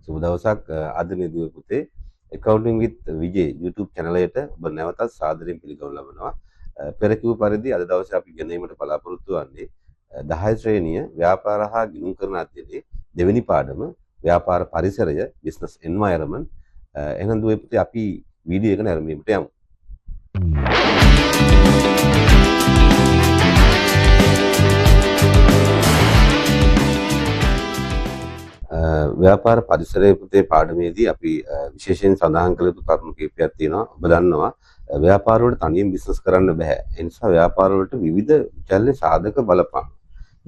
සුබ දවසක් අද නිදුවේ පුතේ accounting with Vije YouTube channel එකට ඔබ නැවතත් සාදරයෙන් පිළිගනු ලබනවා. පෙර කිව් පරිදි අද දවසේ අපි ඉගෙනීමට බලාපොරොත්තු වෙන්නේ 10 ශ්‍රේණිය ව්‍යාපාර හා ගිණුම් කරන අධ්‍යයනයේ දෙවෙනි පාඩම ව්‍යාපාර පරිසරය business environment. එහෙනම් දුවේ පුතේ අපි වීඩියෝ එක නැරඹීමට යමු. ව්‍යාපාර පරිසරයේ පුතේ පාඩමේදී අපි විශේෂයෙන් සඳහන් කළ යුතු කරුණු කිහිපයක් තියෙනවා. ඔබ දන්නවා ව්‍යාපාර වලට තනියෙන් බිස්නස් කරන්න බෑ. ඒ නිසා ව්‍යාපාර වලට විවිධ චල්‍ය සාධක බලපාන.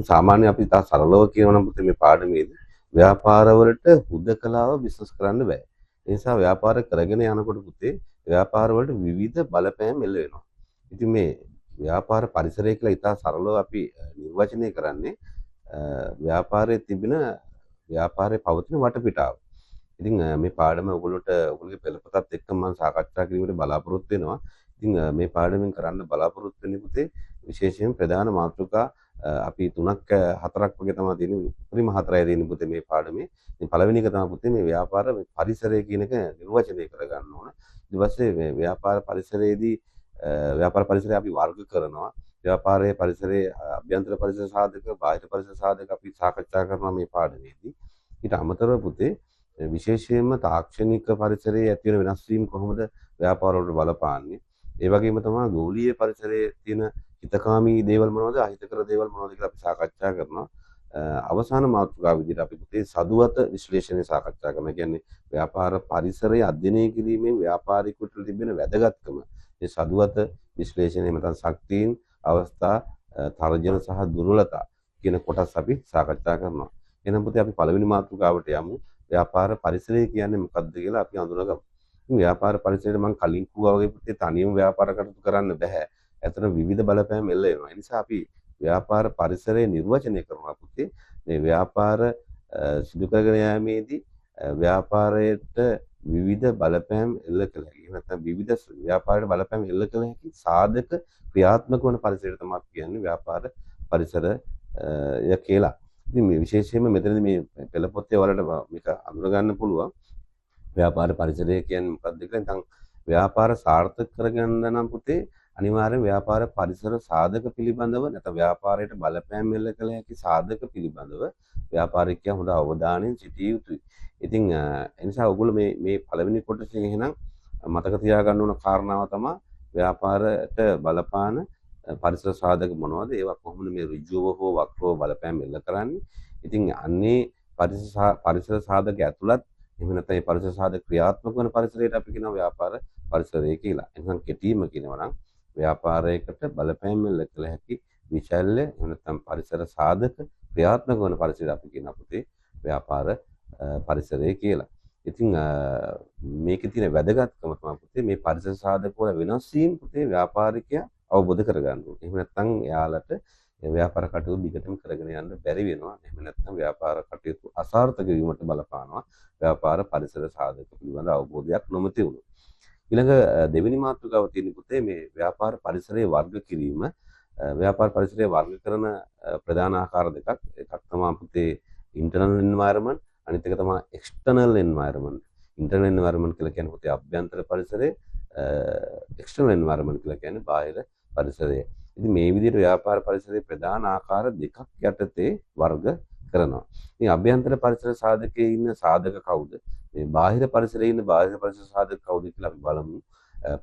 සාමාන්‍ය අපි තා සරලව කියනවා නම් පුතේ මේ පාඩමේදී ව්‍යාපාර වලට හුදකලාව බිස්නස් කරන්න බෑ. ඒ නිසා ව්‍යාපාර කරගෙන යනකොට පුතේ ව්‍යාපාර වලට විවිධ බලපෑම් එල්ල වෙනවා. ඉතින් මේ ව්‍යාපාර පරිසරය කියලා ඉතා සරලව අපි නිර්වචනය කරන්නේ ව්‍යාපාරයේ තිබෙන ව්‍යාපාරයේ පවතින වටපිටාව. ඉතින් මේ පාඩම ඔයගොල්ලෝගේ පෙළපතත් එක්ක මම සාකච්ඡා කිරීමට බලාපොරොත්තු වෙනවා. ඉතින් මේ පාඩමෙන් කරන්න බලාපොරොත්තු වෙන්නේ පුතේ විශේෂයෙන් ප්‍රධාන මාතෘකා අපි 3ක් 4ක් වගේ තමයි තියෙන්නේ. උපරිම 4යි තියෙන්නේ පුතේ මේ පාඩමේ. ඉතින් පළවෙනි එක තමයි පුතේ මේ ව්‍යාපාර පරිසරය කියන එක නිර්වචනය කරගන්න ඕන. ඊට පස්සේ මේ ව්‍යාපාර පරිසරයේදී ව්‍යාපාර පරිසරය අපි වර්ග කරනවා. ව්‍යාපාරයේ පරිසරයේ අභ්‍යන්තර පරිසර සාධක, බාහිර පරිසර සාධක අපි සාකච්ඡා කරනවා මේ පාඩමේදී. ඊට අමතරව පුතේ විශේෂයෙන්ම තාක්ෂණික පරිසරයේ ඇති වෙන වෙනස් වීම කොහොමද ව්‍යාපාර වලට බලපාන්නේ? ඒ වගේම තමයි ගෝලීය පරිසරයේ තියෙන හිතකාමී දේවල් මොනවද, අහිතකර දේවල් මොනවද කියලා අපි සාකච්ඡා කරනවා. අවසාන මාතෘකාව විදිහට අපි පුතේ සදුවත විශ්ලේෂණය සාකච්ඡා කරනවා. කියන්නේ ව්‍යාපාර පරිසරය අධ්‍යයනය කිරීමෙන් ව්‍යාපාරිකයෙකුට තිබෙන වැදගත්කම. මේ සදුවත විශ්ලේෂණය මත ශක්තියින් අවස්ථා තර්ජන සහ දුර්වලතා කියන කොටස් අපි සාකච්ඡා කරනවා. එහෙනම් පුතේ අපි පළවෙනි මාතෘකාවට යමු. ව්‍යාපාර පරිසරය කියන්නේ මොකක්ද කියලා අපි හඳුනගමු. ව්‍යාපාර පරිසරයට මම කලින් කිව්වා වගේ පුතේ තනියම ව්‍යාපාර කටයුතු කරන්න බෑ. ඇත්තටම විවිධ බලපෑම් එල්ල වෙනවා. ඒ නිසා අපි ව්‍යාපාර පරිසරය නිර්වචනය කරනවා පුතේ. මේ ව්‍යාපාර සිදු කරගෙන යාමේදී ව්යාපාරයට විවිධ බලපෑම් එල්ල කළ හැකි. එහෙම නැත්නම් විවිධ ව්‍යාපාරයට බලපෑම් එල්ල කළ හැකි සාධක ක්‍රියාත්මක වන පරිසරයට තමයි කියන්නේ ව්යාපාර පරිසරය කියලා. ඉතින් මේ විශේෂයෙන්ම මෙතනදී මේ පෙළ පොතේ වලට මේක අඳුර ගන්න පුළුවන්. ව්‍යාපාර පරිසරය කියන්නේ මොකක්ද කියලා. නැත්නම් ව්‍යාපාර සාර්ථක කරගන්න නම් පුතේ අනිවාර්යෙන් ව්යාපාර පරිසර සාධක පිළිබඳව නැත්නම් ව්යාපාරයට බලපෑම් එල්ල කළ හැකි සාධක පිළිබඳව ව්‍යාපාරිකයා හොඳ අවධානයෙන් සිටිය යුතුයි. ඉතින් ඒ නිසා ඔයගොල්ලෝ මේ පළවෙනි කොටසෙන් එහෙනම් මතක තියාගන්න ඕන කාරණාව තමයි ව්යාපාරයට බලපාන පරිසර සාධක මොනවද? ඒවා කොහොමද මේ ඍජුව හෝ වක්‍රව බලපෑම් එල්ල කරන්නේ? ඉතින් අන්නේ පරිසර සාධක ඇතුළත් එහෙම නැත්නම් මේ පරිසර සාධක ක්‍රියාත්මක වන පරිසරයට අපි කියනවා ව්‍යාපාර පරිසරය කියලා. එහෙනම් කෙටිම කියනවා නම් ව්‍යාපාරයකට බලපෑම් එල්ල කළ හැකි විචල්්‍ය එහෙම නැත්නම් පරිසර සාධක ක්‍රියාත්මක වන පරිසරය අපි කියනවා පුතේ ව්යාපාර පරිසරය කියලා. ඉතින් මේකේ තියෙන වැදගත්කම තමයි පුතේ මේ පරිසර සාධක වල වෙනස් වීම පුතේ ව්‍යාපාරිකයා අවබෝධ කරගන්න ඕනේ. එහෙම නැත්නම් එයාලට ව්‍යාපාර කටයුතු දිගටම කරගෙන යන්න බැරි වෙනවා. එහෙම නැත්නම් ව්‍යාපාර කටයුතු අසාර්ථක වීමට බලපානවා. ව්‍යාපාර පරිසර සාධක පිළිබඳ අවබෝධයක් නොමැති වුණොත්. ඊළඟ දෙවෙනි මාතෘකාව තියෙන පුතේ මේ ව්‍යාපාර පරිසරයේ වර්ග කිරීම. ව්‍යාපාර පරිසරයේ වර්ග කරන ප්‍රධාන ආකාර දෙකක්. එකක් තමයි පුතේ ඉන්ටර්නල් එන්වයරන්මන්ට්, අනිත් එක තමයි එක්ස්ටර්නල් එන්වයරන්මන්ට්. ඉන්ටර්නල් එන්වයරන්මන්ට් කියලා කියන්නේ පුතේ අභ්‍යන්තර පරිසරය, එක්ස්ටර්නල් එන්වයරන්මන්ට් කියලා කියන්නේ බාහිර පරිසරය. ඉතින් මේ විදිහට ව්යාපාර පරිසරයේ ප්‍රධාන ආකාර දෙකක් යටතේ වර්ග කරනවා. ඉතින් අභ්‍යන්තර පරිසර සාධකයේ ඉන්න සාධක කවුද? මේ බාහිර පරිසරයේ ඉන්න බාහිර පරිසර සාධක කවුද කියලා අපි බලමු.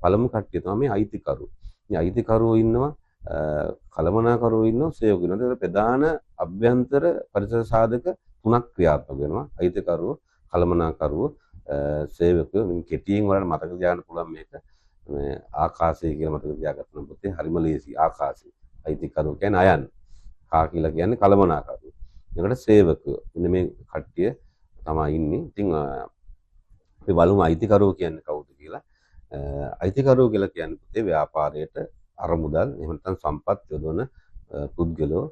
පළමු කට්ටිය තමයි මේ අයිතිකරු. මේ අයිතිකරුවෝ ඉන්නවා, කළමනාකරුවෝ ඉන්නවා, සේවකයෝ ඉන්නවා. ඒක ප්‍රධාන අභ්‍යන්තර පරිසර සාධක තුනක් ක්‍රියාත්මක වෙනවා. අයිතිකරුවෝ, කළමනාකරුවෝ, සේවකයෝ. මේ කෙටියෙන් වලට මතක තියාගන්න පුළුවන් මේක. මේ ආකාශය කියලා මතක තියාගන්න පුතේ හරිම ලේසි. ආකාශය. අයිතිකරුවෝ කියන්නේ අයන්. කා කියලා කියන්නේ කළමනාකරුවෝ. ඊළඟට සේවකයෝ. මෙන්න මේ කට්ටිය තමයි ඉන්නේ. ඉතින් අපි බලමු අයිතිකරුවෝ කියන්නේ කවුද කියලා. අයිතිකරුවෝ කියලා කියන්නේ පුතේ ව්‍යාපාරයට අරමුදල් එහෙම නැත්නම් සම්පත් යොදවන පුද්ගලෝ,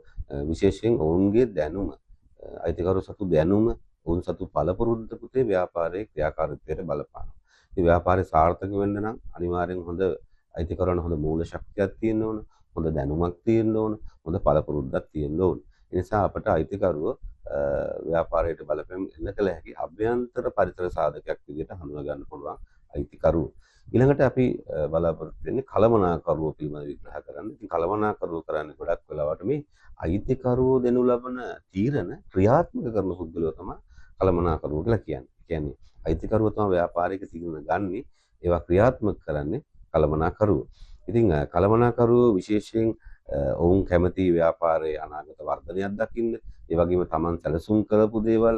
විශේෂයෙන් ඔවුන්ගේ දැනුම, අයිතිකරුවෝ සතු දැනුම, ඔවුන් සතු පළපුරුද්ද පුතේ ව්‍යාපාරයේ ක්‍රියාකාරීත්වයට බලපානවා. ඉතින් ව්යාපාරය සාර්ථක වෙන්න නම් අනිවාර්යෙන් හොඳ අයිතිකරුවන් හොඳ මූල ශක්තියක් තියෙන්න ඕන, හොඳ දැනුමක් තියෙන්න ඕන, හොඳ පළපුරුද්දක් තියෙන්න ඕන. ඒ නිසා අපට අයිතිකරුවෝ ව්‍යාපාරයට බලපෑම් එල්ල කළ හැකි අභ්‍යන්තර පරිසර සාධකයක් විදිහට හඳුනා ගන්න පුළුවන් අයිතිකරුවෝ. ඊළඟට අපි බලාපොරොත්තු වෙන්නේ කළමනාකරුවෝ පිළිබඳ විග්‍රහ කරන්න. ඉතින් කළමනාකරුවෝ කරන්නේ ගොඩක් වෙලාවට මේ අයිතිකරුවෝ දෙනු ලබන තීරණ ක්‍රියාත්මක කරන පුද්ගලයෝ තමයි කළමනාකරුවෝ කියලා කියන්නේ. ඒ කියන්නේ අයිතිකරුවෝ තමයි ව්‍යාපාරික තීරණ ගන්නේ. ඒවා ක්‍රියාත්මක කරන්නේ කළමනාකරුවෝ. ඉතින් කළමනාකරුවෝ විශේෂයෙන් ඔවුන් කැමති ව්‍යාපාරයේ අනාගත වර්ධනයක් දකින්න, ඒ වගේම තමන් සැලසුම් කරපු දේවල්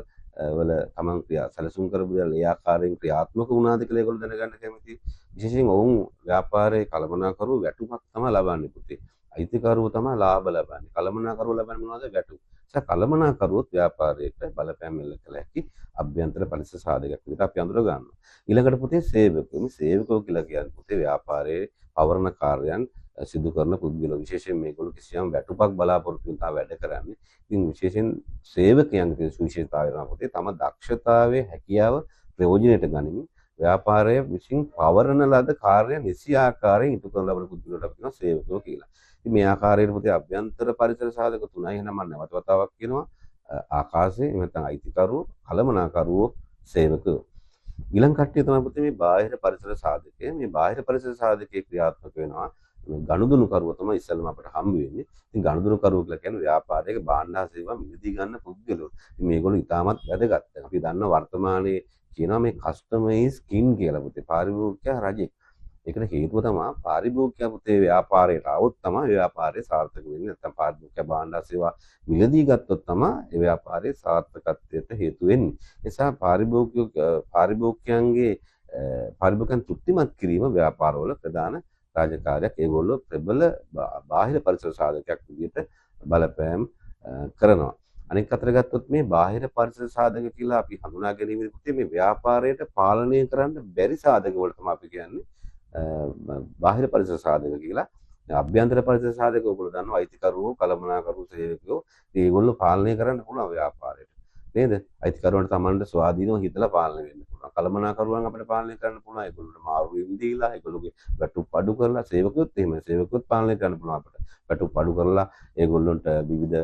වල තමන් සැලසුම් කරපු දේවල් ඒ ආකාරයෙන් ක්‍රියාත්මක වුණාද කියලා ඒගොල්ලෝ දැනගන්න කැමතියි. විශේෂයෙන් ඔවුන් ව්‍යාපාරයේ කළමනාකරුවෝ වැටුපක් තමයි ලබන්නේ පුතේ. අයිතිකරුවෝ තමයි ලාභ ලබන්නේ. කළමනාකරුවෝ ලබන්නේ මොනවද? වැටුප්. ඒ කළමනාකරුවොත් ව්‍යාපාරයට බලපෑම් එල්ල කළ හැකි අභ්‍යන්තර පරිසර සාධකයක් විදිහට අපි අඳුර ගන්නවා. ඊළඟට පුතේ සේවකයෝ. මේ සේවකයෝ කියලා කියන්නේ පුතේ ව්‍යාපාරයේ පවරන කාර්යයන් සිදු කරන පුද්ගලයෝ. විශේෂයෙන් මේගොල්ලෝ කිසියම් වැටුපක් බලාපොරොත්තු වෙන වැඩ කරන්නේ. ඉතින් විශේෂයෙන් සේවකයන්ගේ තියෙන සුවිශේෂතාවය තමයි පුතේ තම දක්ෂතාවයේ හැකියාව ප්‍රයෝජනයට ගනිමින් ව්‍යාපාරය විසින් පවරන ලද කාර්ය නිසි ආකාරයෙන් ඉටු කරන ලබන පුද්ගලයාට අපි කියනවා සේවකයෝ කියලා. ඉතින් මේ ආකාරයට පුතේ අභ්‍යන්තර පරිසර සාධක තුනයි. එහෙනම් මම නැවත වතාවක් කියනවා ආකාශයේ නැත්නම් අයිතිකරුවෝ, කළමනාකරුවෝ, සේවකයෝ. ඊළඟ කට්ටිය තමයි පුතේ මේ බාහිර පරිසර සාධකය. මේ බාහිර පරිසර සාධකයේ ක්‍රියාත්මක වෙනවා ගනුදෙනුකරුවෝ තමයි ඉස්සෙල්ලාම අපිට හම්බ වෙන්නේ. ඉතින් ගනුදෙනුකරුවෝ කියලා කියන්නේ ව්‍යාපාරයක භාණ්ඩ හා සේවා මිලදී ගන්න පුද්ගලයෝ. ඉතින් මේගොල්ලෝ ඉතාමත් වැදගත්. අපි දන්නවා වර්තමානයේ කියනවා මේ කස්ටමයිස් කින් කියලා පුතේ පාරිභෝගිකයා රජෙක්. ඒකට හේතුව තමයි පාරිභෝගිකයා පුතේ ව්‍යාපාරයට ආවොත් තමයි ව්‍යාපාරය සාර්ථක වෙන්නේ. නැත්නම් පාරිභෝගිකයා භාණ්ඩ හා සේවා මිලදී ගත්තොත් තමයි ඒ ව්‍යාපාරයේ සාර්ථකත්වයට හේතු වෙන්නේ. ඒ නිසා පාරිභෝගිකයන් තෘප්තිමත් කිරීම ව්යාපාරවල ප්‍රධාන රාජකාරියක්. ඒගොල්ලෝ ප්‍රබල බාහිර පරිසර සාධකයක් විදිහට බලපෑම් කරනවා. අනෙක් අතට ගත්තොත් මේ බාහිර පරිසර සාධක කියලා අපි හඳුනා ගැනීමේදී මේ ව්‍යාපාරයට පාලනය කරන්න බැරි සාධක වලට තමයි අපි කියන්නේ බාහිර පරිසර සාධක කියලා. අභ්‍යන්තර පරිසර සාධක ඔයගොල්ලෝ දන්නවා අයිතිකරුවෝ, කළමනාකරුවෝ, සේවකයෝ ඒගොල්ලෝ පාලනය කරන්න පුළුවන් ව්‍යාපාරයට. නේද? අයිතිකරුවන්ට Tamanට ස්වාධීනව හිතලා පාලනය වෙන්න පුළුවන්. කළමනාකරුවන් අපිට පාලනය කරන්න පුළුවන්. ඒගොල්ලන්ට මාරු වීම දීලා, ඒගොල්ලෝගේ වැටුප් අඩු කරලා, සේවකයොත් එහෙමයි. සේවකයොත් පාලනය කරන්න පුළුවන් අපිට. වැටුප් අඩු කරලා, ඒගොල්ලන්ට විවිධ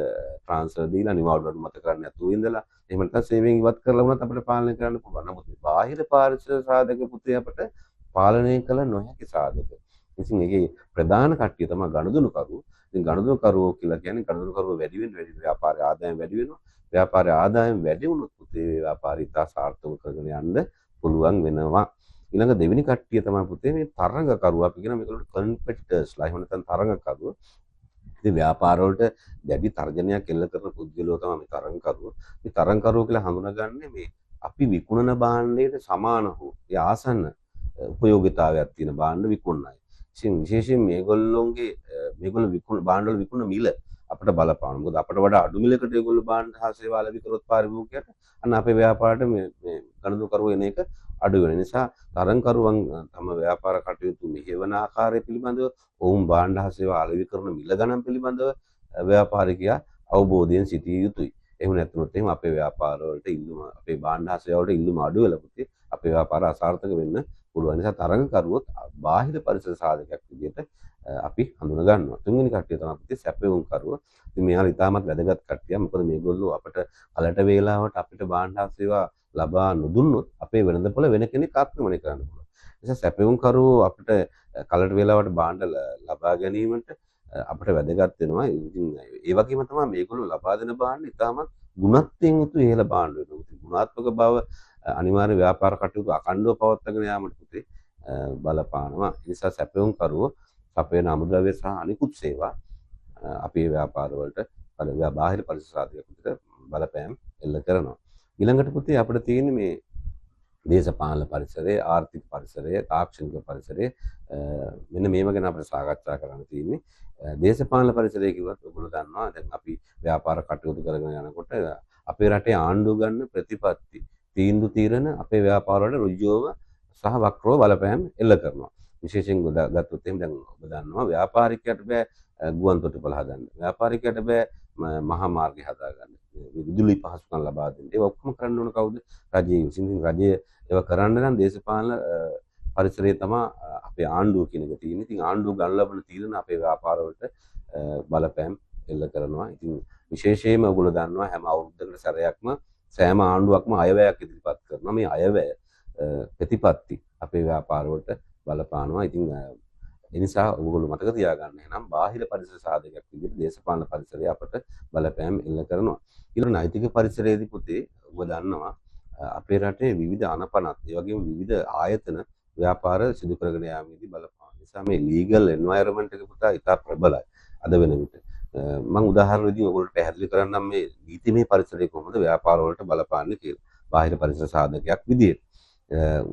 ට්‍රාන්ස්ෆර් දීලා, නිවාඩු මත කරන්න නැතුව ඉඳලා, එහෙම නැත්නම් සේවයෙන් ඉවත් කරලා වුණත් අපිට පාලනය කරන්න පුළුවන්. නමුත් මේ බාහිර පරිසර සාධක පුතේ අපිට පාලනය කළ නොහැකි සාධක. ඉතින් ඒකේ ප්‍රධාන කට්ටිය තමයි ගනුදෙනුකරුවෝ. ඉතින් ගනුදෙනුකරුවෝ කියලා කියන්නේ ගනුදෙනුකරුවෝ වැඩි ව්‍යාපාරයේ ආදායම වැඩි වෙනවා. ව්‍යාපාරයේ ආදායම වැඩි වුණොත් පුතේ ව්‍යාපාරය ඉතා සාර්ථකව කරගෙන යන්න පුළුවන් වෙනවා. ඊළඟ දෙවෙනි කට්ටිය තමයි පුතේ මේ තරඟකරුවෝ. අපි කියන මේගොල්ලෝ කම්පිටිටර්ස්ලා. එහෙම නැත්නම් තරඟකරුවෝ. ඉතින් ව්‍යාපාර වලට දැඩි තර්ජනයක් එල්ල කරන පුද්ගලයෝ තමයි මේ තරඟකරුවෝ. මේ තරඟකරුවෝ කියලා හඳුනාගන්නේ මේ අපි විකුණන භාණ්ඩයට සමාන හෝ ඒ ආසන්න උපයෝගීතාවයක් තියෙන භාණ්ඩ විකුණනයි. ඉතින් විශේෂයෙන් මේගොල්ලෝ භාණ්ඩ වල විකුණන මිල අපිට බලපාන. මොකද අපිට වඩා අඩු මිලකට ඒගොල්ලෝ භාණ්ඩ හා සේවා ලැබී කරොත් පාරිභෝගිකයට අන්න අපේ ව්යාපාරයට මේ ගනුදෙනුකරුවෝ එන එක අඩු වෙන නිසා තරඟකරුවන් තම ව්‍යාපාර කටයුතු මෙහෙවන ආකාරය පිළිබඳව ඔවුන් භාණ්ඩ හා සේවා ලැබී කරන මිල ගණන් පිළිබඳව ව්‍යාපාරිකයා අවබෝධයෙන් සිටිය යුතුයි. එහෙම නැත්නම් එහෙම අපේ ව්‍යාපාර වලට අපේ භාණ්ඩ හා සේවා වලට ඉල්ලුම අඩු වෙලා පුතේ අපේ ව්‍යාපාර අසාර්ථක වෙන්න පුළුවන්. නිසා තරඟකරුවොත් බාහිර පරිසර සාධකයක් විදිහට අපි හඳුනා ගන්නවා. තුන්වෙනි කට්ටිය තමයි පුතේ සැපයුම් කරුවෝ. ඉතින් මෙයාලා ඉතාමත් වැදගත් කට්ටිය. මොකද මේගොල්ලෝ අපිට කලට වේලාවට අපිට භාණ්ඩ හා සේවා ලබා නොදුන්නොත් අපේ වෙළඳපොළ වෙන කෙනෙක් ආක්‍රමණය කරන්න පුළුවන්. ඒ නිසා සැපයුම් කරුවෝ අපිට කලට වේලාවට භාණ්ඩ ලබා ගැනීමට අපිට වැදගත් වෙනවා. ඉතින් ඒ වගේම තමයි මේගොල්ලෝ ලබා දෙන භාණ්ඩ ඉතාමත් ගුණත්වයෙන් යුතු ඉහළ භාණ්ඩ වෙනවා. ගුණාත්මක බව අනිවාර්ය ව්‍යාපාර කටයුතු අඛණ්ඩව පවත්වාගෙන යාමට පුතේ බලපානවා. ඒ නිසා සැපයුම් කරුවෝ අපේ අමුද්‍රව්‍ය සහ අනිකුත් සේවා අපේ ව්‍යාපාර වලට බාහිර පරිසර සාධකයක් විදිහට බලපෑම් එල්ල කරනවා. ඊළඟට පුතේ අපිට තියෙන්නේ මේ දේශපාලන පරිසරය, ආර්ථික පරිසරය, තාක්ෂණික පරිසරය මෙන්න මේව ගැන අපිට සාකච්ඡා කරන්න තියෙන්නේ. දේශපාලන පරිසරය කිව්වත් ඔයගොල්ලෝ දන්නවා දැන් අපි ව්‍යාපාර කටයුතු කරගෙන යනකොට අපේ රටේ ආණ්ඩුව ගන්න ප්‍රතිපත්ති තීන්දුව తీරන අපේ ව්‍යාපාර වලට ඍජුවම සහ වක්‍රව බලපෑම් එල්ල කරනවා. විශේෂයෙන් ගත්තොත් එහෙනම් දැන් ඔබ දන්නවා ව්‍යාපාරිකයට බෑ ගුවන් තොටුපළ හදන්න. ව්‍යාපාරිකයට බෑ මහා මාර්ගය හදාගන්න. විදුලි පහසුකම් ලබා දෙන්න. ඒක ඔක්කොම කරන්න ඕන කවුද? රජයේ විසින්. රජය ඒවා කරන්න නම් දේශපාලන පරිසරය තමයි අපේ ආණ්ඩුව කියන එක තියෙන්නේ. ඉතින් ආණ්ඩුව ගන්න ලබන තීරණ අපේ ව්‍යාපාර වලට බලපෑම් එල්ල කරනවා. ඉතින් විශේෂයෙන්ම ඔයගොල්ලෝ දන්නවා හැම අවුරුද්දකට සැරයක්ම සෑම ආණ්ඩුවක්ම අයවැයක් ඉදිරිපත් කරනවා. මේ අයවැය ප්‍රතිපත්ති අපේ ව්‍යාපාර වලට බලපානවා. ඉතින් ඒ නිසා ඔයගොල්ලෝ මතක තියාගන්න නම් බාහිර පරිසර සාධකයක් විදිහට දේශපාලන පරිසරය අපට බලපෑම් එල්ල කරනවා. ඊළඟ නෛතික පරිසරයේදී පුතේ ඔබ දන්නවා අපේ රටේ විවිධ අනපනත් ඒ වගේම විවිධ ආයතන ව්‍යාපාර සිදු කරගෙන යාමේදී බලපාන නිසා මේ ලීගල් එන්වයරන්මන්ට් එක පුතා ඉතා ප්‍රබලයි අද වෙන විට. මම උදාහරණෙදී ඔයගොල්ලන්ට පැහැදිලි කරන්නම් මේ නීතිමය පරිසරය කොහොමද ව්‍යාපාර වලට බලපාන්නේ කියලා. බාහිර පරිසර සාධකයක් විදිහට.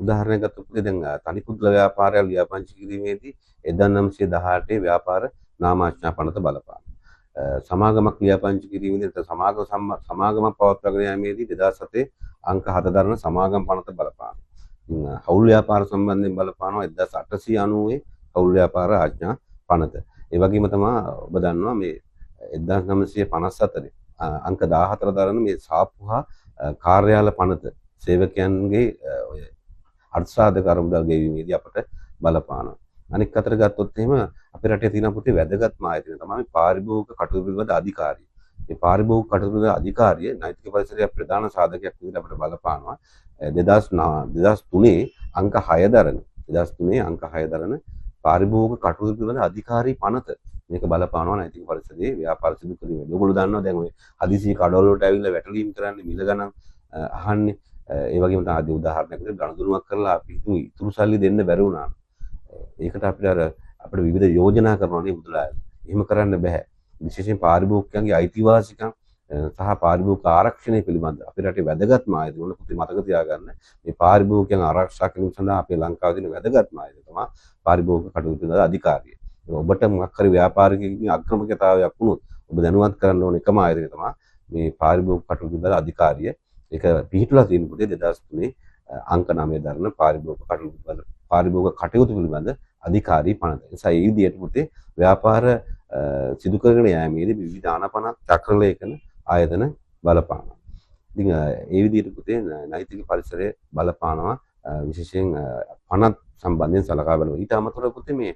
උදාහරණයක් ගත්තොත් දැන් තනි පුද්ගල ව්‍යාපාරය ලියාපදිංචි කිරීමේදී 1918 ව්‍යාපාර නාමාඥා පනත බලපාන. සමාගමක් ලියාපදිංචි කිරීමේදී සමාගමක් පවත්වාගෙන යාමේදී 2007 අංක 7 දරන සමාගම් පනත බලපාන. හවුල් ව්‍යාපාර සම්බන්ධයෙන් බලපානවා 1890 හවුල් ව්‍යාපාර ආඥා පනත. ඒ වගේම තමයි ඔබ දන්නවා මේ 1954 අංක 14 දරන මේ සාප්පුහා කාර්යාල පනත සේවකයන්ගේ ඔය අර්ථසාධක අරමුදල් ගෙවීමේදී අපට බලපානවා. අනික් අතට ගත්තොත් එහෙම අපේ රටේ තියෙන පුතේ වැදගත්ම ආයතනය තමයි පාරිභෝගික කටයුතු පිළිබඳ අධිකාරිය. මේ පාරිභෝගික කටයුතු පිළිබඳ අධිකාරිය නෛතික පරිසරයේ ප්‍රධාන සාධකයක් විදිහට අපට බලපානවා. 2003 අංක 6 දරන පාරිභෝගික කටයුතු පිළිබඳ අධිකාරී පනත මේක බලපානවා නෛතික පරිසරයේ ව්‍යාපාර සිදු කිරීමේදී. ඔයගොල්ලෝ දන්නවා දැන් ඔය හදිසි කඩවල වලට ඇවිල්ලා වැටලීම් කරන්නේ මිල ගණන් අහන්නේ. ඒ වගේම තමයි ආදී උදාහරණයක් විදිහට ගණදුනුවක් කරලා අපි ඉතුරු සල්ලි දෙන්න බැරි වුණා. ඒකට අපිට විවිධ යෝජනා කරනවානේ මුදලායන. එහෙම කරන්න බෑ. විශේෂයෙන් පාරිභෝගිකයන්ගේ අයිතිවාසිකම් සහ පාරිභෝගික ආරක්ෂණය පිළිබඳ අපේ රටේ වැදගත්ම ආයතන වල පුතේ මතක තියාගන්න. මේ පාරිභෝගිකයන් ආරක්ෂා කිරීම සඳහා අපේ ලංකාවේ තියෙන වැදගත්ම ආයතන තමයි පාරිභෝගික කටයුතු පිළිබඳ අධිකාරිය. ඔබට මොකක් හරි ව්‍යාපාරිකයෙකුගේ අක්‍රමිකතාවයක් වුණොත් ඔබ දැනුවත් කරන්න ඕන එකම ආයතනය තමයි මේ පාරිභෝගික කටයුතු පිළිබඳ අධිකාරිය. ඒක පිහිටුලා තියෙන පුතේ 2003 අංක 9 දරන පාරිභෝගික කටයුතු පිළිබඳ අධිකාරී පනත. ඒ නිසා මේ විදිහට පුතේ ව්‍යාපාර සිදු කරගෙන යාමේදී විවිධ ආනපන චක්‍රලේඛන ආයතන බලපානවා. ඉතින් ඒ විදිහට පුතේ නෛතික පරිසරය බලපානවා විශේෂයෙන් පනත් සම්බන්ධයෙන් සලකා බලනවා. ඊට අමතරව පුතේ මේ